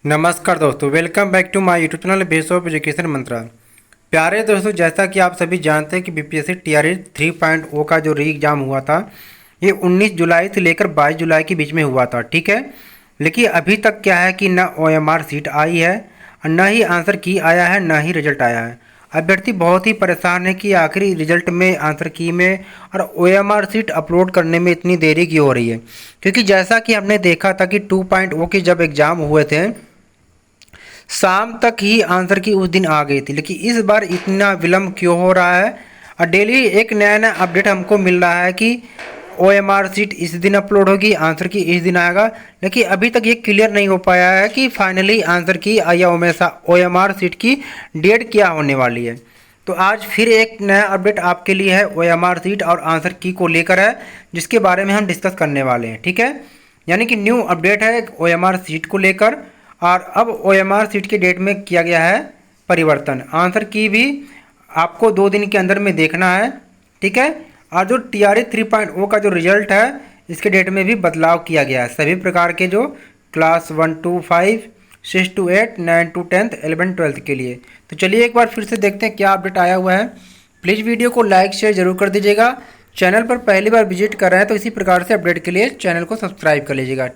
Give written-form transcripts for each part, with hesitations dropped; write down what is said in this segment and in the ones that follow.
नमस्कार दोस्तों, welcome back to my YouTube channel base of education Mantra. प्यारे दोस्तों, जैसा कि आप सभी जानते हैं कि बीपीएससी टीआरई 3.0 का जो री एग्ज़ाम हुआ था, ये 19 जुलाई से लेकर 22 जुलाई के बीच में हुआ था। ठीक है, लेकिन अभी तक क्या है कि ना ओएमआर सीट आई है और न ही आंसर की आया है, न ही रिजल्ट आया है। अभ्यर्थी बहुत ही परेशान है कि आखिरी रिजल्ट में, आंसर की में और ओएमआर सीट अपलोड करने में इतनी देरी क्यों हो रही है। क्योंकि जैसा कि हमने देखा था कि 2.0 के जब एग्ज़ाम हुए थे, शाम तक ही आंसर की उस दिन आ गई थी, लेकिन इस बार इतना विलम्ब क्यों हो रहा है। और डेली एक नया नया अपडेट हमको मिल रहा है कि ओएमआर सीट इस दिन अपलोड होगी, आंसर की इस दिन आएगा, लेकिन अभी तक ये क्लियर नहीं हो पाया है कि फाइनली आंसर की या ओएमआर सीट की डेट क्या होने वाली है। तो आज फिर एक नया अपडेट आपके लिए है, ओएमआर सीट और आंसर की को लेकर है, जिसके बारे में हम डिस्कस करने वाले हैं। ठीक है, यानी कि न्यू अपडेट है ओएमआर सीट को लेकर। और अब ओएमआर सीट के डेट में किया गया है परिवर्तन। आंसर की भी आपको 2 दिन के अंदर में देखना है। ठीक है, और जो टीआरई 3.0 का जो रिजल्ट है, इसके डेट में भी बदलाव किया गया है। सभी प्रकार के जो क्लास 1 to 5, 6 to 8, 9 to 10, 11 12 के लिए। तो चलिए एक बार फिर से देखते हैं क्या अपडेट आया हुआ है। प्लीज़ वीडियो को लाइक शेयर जरूर कर दीजिएगा। चैनल पर पहली बार विजिट कर रहे हैं तो इसी प्रकार से अपडेट के लिए चैनल को सब्सक्राइब कर लीजिएगा।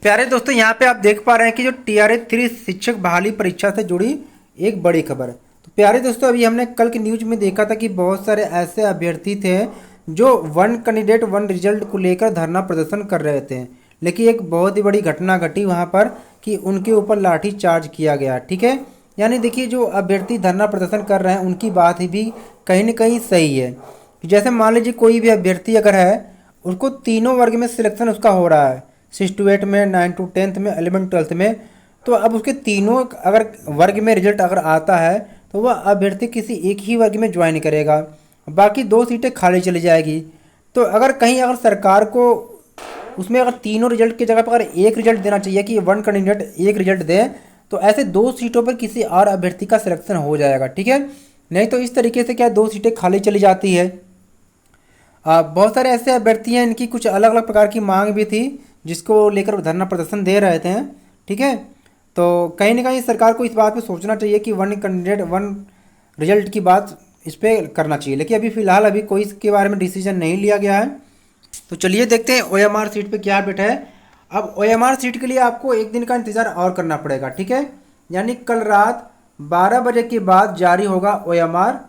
प्यारे दोस्तों, यहाँ पे आप देख पा रहे हैं कि जो टीआरई 3 शिक्षक बहाली परीक्षा से जुड़ी एक बड़ी खबर। तो प्यारे दोस्तों, अभी हमने कल की न्यूज में देखा था कि बहुत सारे ऐसे अभ्यर्थी थे जो वन कैंडिडेट वन रिजल्ट को लेकर धरना प्रदर्शन कर रहे थे, लेकिन एक बहुत ही बड़ी घटना घटी वहाँ पर कि उनके ऊपर लाठी चार्ज किया गया। ठीक है, यानी देखिए, जो अभ्यर्थी धरना प्रदर्शन कर रहे हैं उनकी बात भी कहीं ना कहीं सही है। जैसे मान लीजिए कोई भी अभ्यर्थी अगर है, उसको तीनों वर्ग में सिलेक्शन उसका हो रहा है, 6 to 8 में, 9 to 10 में, 11 12 में, तो अब उसके तीनों अगर वर्ग में रिजल्ट अगर आता है तो वह अभ्यर्थी किसी एक ही वर्ग में ज्वाइन करेगा, बाकी 2 सीटें खाली चली जाएगी। तो अगर कहीं अगर सरकार को उसमें अगर तीनों रिजल्ट की जगह पर अगर एक रिजल्ट देना चाहिए कि वन कैंडिडेट एक रिजल्ट दे, तो ऐसे 2 सीटों पर किसी और अभ्यर्थी का सिलेक्शन हो जाएगा। ठीक है, नहीं तो इस तरीके से क्या 2 सीटें खाली चली जाती है। बहुत सारे ऐसे अभ्यर्थी हैं, इनकी कुछ अलग अलग प्रकार की मांग भी थी जिसको लेकर धरना प्रदर्शन दे रहे थे। ठीक है, तो कहीं ना कहीं सरकार को इस बात पे सोचना चाहिए कि वन कैंडिडेट वन रिजल्ट की बात इस पर करना चाहिए, लेकिन अभी फ़िलहाल अभी कोई इसके बारे में डिसीजन नहीं लिया गया है। तो चलिए देखते हैं ओएमआर सीट पे क्या अपडेट है। अब ओएमआर सीट के लिए आपको एक दिन का इंतज़ार और करना पड़ेगा। ठीक है, यानी कल रात 12 बजे के बाद जारी होगा ओएमआर।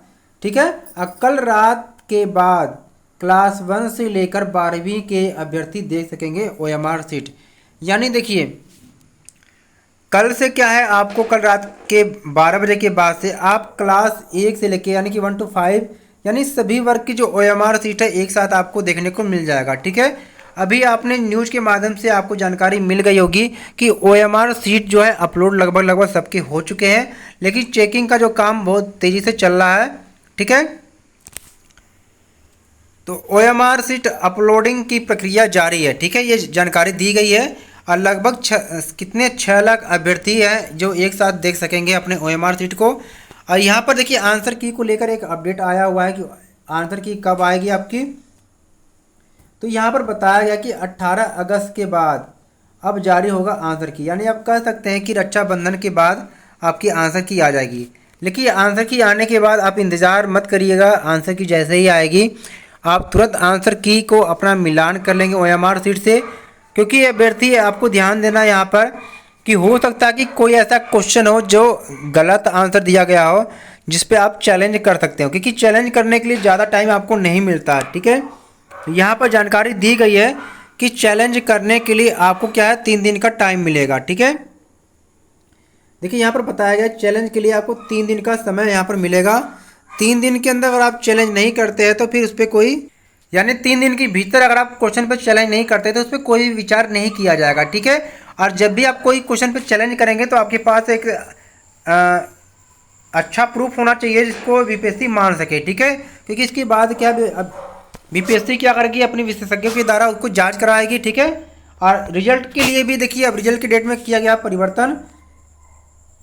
ठीक है, और कल रात के बाद क्लास 1 से लेकर 12वीं के अभ्यर्थी देख सकेंगे ओएमआर सीट। यानी देखिए, कल से क्या है, आपको कल रात के 12 बजे के बाद से आप क्लास 1 से लेके यानी कि 1 to 5 यानी सभी वर्ग की जो ओएमआर सीट है एक साथ आपको देखने को मिल जाएगा। ठीक है, अभी आपने न्यूज़ के माध्यम से आपको जानकारी मिल गई होगी कि ओएमआर सीट जो है अपलोड लगभग सबके हो चुके हैं, लेकिन चेकिंग का जो काम बहुत तेज़ी से चल रहा है। ठीक है, तो ओएमआर सीट अपलोडिंग की प्रक्रिया जारी है। ठीक है, ये जानकारी दी गई है और लगभग 6 लाख अभ्यर्थी हैं जो एक साथ देख सकेंगे अपने ओएमआर सीट को। और यहाँ पर देखिए, आंसर की को लेकर एक अपडेट आया हुआ है कि आंसर की कब आएगी आपकी। तो यहाँ पर बताया गया कि 18 अगस्त के बाद अब जारी होगा आंसर की, यानी आप कह सकते हैं कि रक्षाबंधन के बाद आपकी आंसर की आ जाएगी। लेकिन आंसर की आने के बाद आप इंतज़ार मत करिएगा, आंसर की जैसे ही आएगी आप तुरंत आंसर की को अपना मिलान कर लेंगे ओएमआर सीट से। क्योंकि अभ्यर्थी आपको ध्यान देना यहाँ पर कि हो सकता है कि कोई ऐसा क्वेश्चन हो जो गलत आंसर दिया गया हो, जिस पे आप चैलेंज कर सकते हो, क्योंकि चैलेंज करने के लिए ज़्यादा टाइम आपको नहीं मिलता है। ठीक है, यहाँ पर जानकारी दी गई है कि चैलेंज करने के लिए आपको क्या है, 3 दिन का टाइम मिलेगा। ठीक है, देखिए यहाँ पर बताया गया चैलेंज के लिए आपको 3 दिन का समय यहाँ पर मिलेगा। 3 दिन के अंदर अगर आप चैलेंज नहीं करते हैं तो फिर उस पर कोई, यानी 3 दिन के भीतर अगर आप क्वेश्चन पर चैलेंज नहीं करते तो उस पर कोई भी विचार नहीं किया जाएगा। ठीक है, और जब भी आप कोई क्वेश्चन पर चैलेंज करेंगे तो आपके पास एक अच्छा प्रूफ होना चाहिए जिसको बीपीएससी मान सके। ठीक है, क्योंकि इसके बाद क्या बीपीएससी क्या करेगी, अपनी विशेषज्ञों के द्वारा उसको जाँच कराएगी। ठीक है, और रिजल्ट के लिए भी देखिए, अब रिजल्ट की डेट में किया गया परिवर्तन।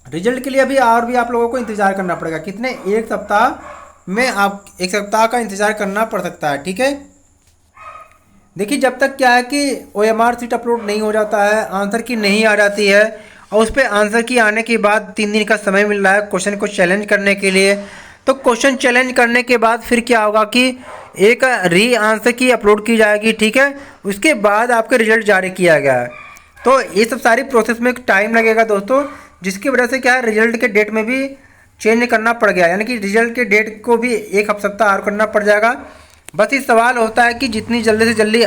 रिजल्ट के लिए अभी और भी आप लोगों को इंतज़ार करना पड़ेगा। कितने, 1 सप्ताह में, आप 1 सप्ताह का इंतज़ार करना पड़ सकता है। ठीक है, देखिए जब तक क्या है कि OMR सीट अपलोड नहीं हो जाता है, आंसर की नहीं आ जाती है और उस पर आंसर की आने के बाद 3 दिन का समय मिल रहा है क्वेश्चन को चैलेंज करने के लिए। तो क्वेश्चन चैलेंज करने के बाद फिर क्या होगा कि एक री आंसर की अपलोड की जाएगी, ठीक है। उसके बाद आपका रिजल्ट जारी किया गया है। तो ये सब सारी प्रोसेस में टाइम लगेगा दोस्तों, जिसकी वजह से क्या है रिजल्ट के डेट में भी चेंज करना पड़ गया, यानी कि रिजल्ट के डेट को भी एक सप्ताह और करना पड़ जाएगा। बस ये सवाल होता है कि जितनी जल्दी से जल्दी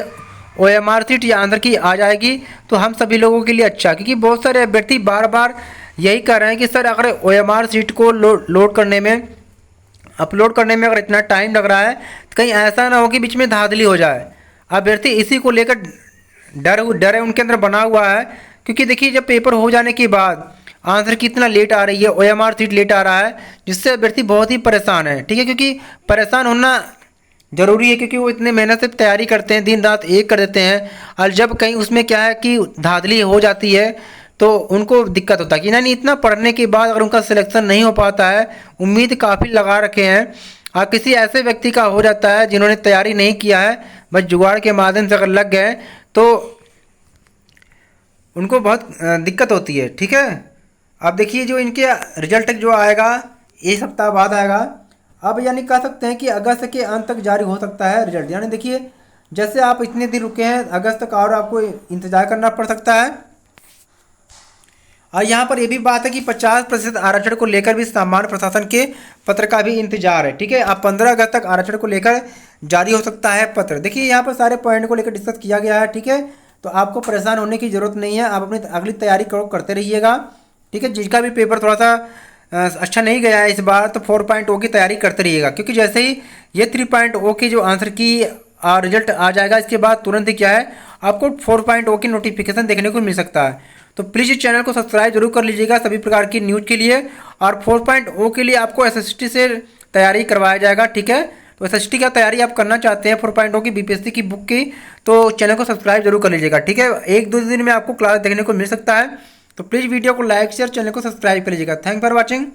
OMR सीट या आंसर की आ जाएगी तो हम सभी लोगों के लिए अच्छा, क्योंकि बहुत सारे अभ्यर्थी बार बार यही कह रहे हैं कि सर अगर OMR सीट को लोड करने में, अपलोड करने में अगर इतना टाइम लग रहा है तो कहीं ऐसा ना हो कि बीच में धांधली हो जाए। अभ्यर्थी इसी को लेकर डर है उनके अंदर बना हुआ है, क्योंकि देखिए जब पेपर हो जाने के बाद आंसर कितना लेट आ रही है, OMR सीट लेट आ रहा है, जिससे अभ्यर्थी बहुत ही परेशान है, ठीक है। क्योंकि परेशान होना ज़रूरी है, क्योंकि वो इतने मेहनत से तैयारी करते हैं, दिन रात एक कर देते हैं, और जब कहीं उसमें क्या है कि धांधली हो जाती है तो उनको दिक्कत होता है कि यानी इतना पढ़ने के बाद अगर उनका सिलेक्शन नहीं हो पाता है, उम्मीद काफ़ी लगा रखे हैं, और किसी ऐसे व्यक्ति का हो जाता है जिन्होंने तैयारी नहीं किया है, बस जुगाड़ के माध्यम से अगर लग गए तो उनको बहुत दिक्कत होती है, ठीक है। अब देखिए जो इनके रिजल्ट जो आएगा एक सप्ताह बाद आएगा। अब यानी कह सकते हैं कि अगस्त के अंत तक जारी हो सकता है रिजल्ट। यानी देखिए जैसे आप इतने दिन रुके हैं, अगस्त तक और आपको इंतजार करना पड़ सकता है। और यहाँ पर यह भी बात है कि 50% आरक्षण को लेकर भी सामान्य प्रशासन के पत्र का भी इंतजार है, ठीक है। अब 15 अगस्त तक आरक्षण को लेकर जारी हो सकता है पत्र। देखिए यहाँ पर सारे पॉइंट को लेकर डिस्कस किया गया है, ठीक है। तो आपको परेशान होने की ज़रूरत नहीं है, आप अपनी अगली तैयारी करते रहिएगा, ठीक है। जिसका भी पेपर थोड़ा सा अच्छा नहीं गया है इस बार, तो 4.0 की तैयारी करते रहिएगा, क्योंकि जैसे ही ये 3.0 की जो आंसर की रिजल्ट आ जाएगा, इसके बाद तुरंत ही क्या है आपको 4.0 की नोटिफिकेशन देखने को मिल सकता है। तो प्लीज़ इस चैनल को सब्सक्राइब जरूर कर लीजिएगा सभी प्रकार की न्यूज़ के लिए। और 4.0 के लिए आपको SST से तैयारी करवाया जाएगा, ठीक है। तो SST का तैयारी आप करना चाहते हैं 4.0 की BPSC की बुक की, तो चैनल को सब्सक्राइब जरूर कर लीजिएगा, ठीक है। 1-2 दिन में आपको क्लास देखने को मिल सकता है। तो प्लीज़ वीडियो को लाइक शेयर, चैनल को सब्सक्राइब कर लीजिएगा। Thank for watching.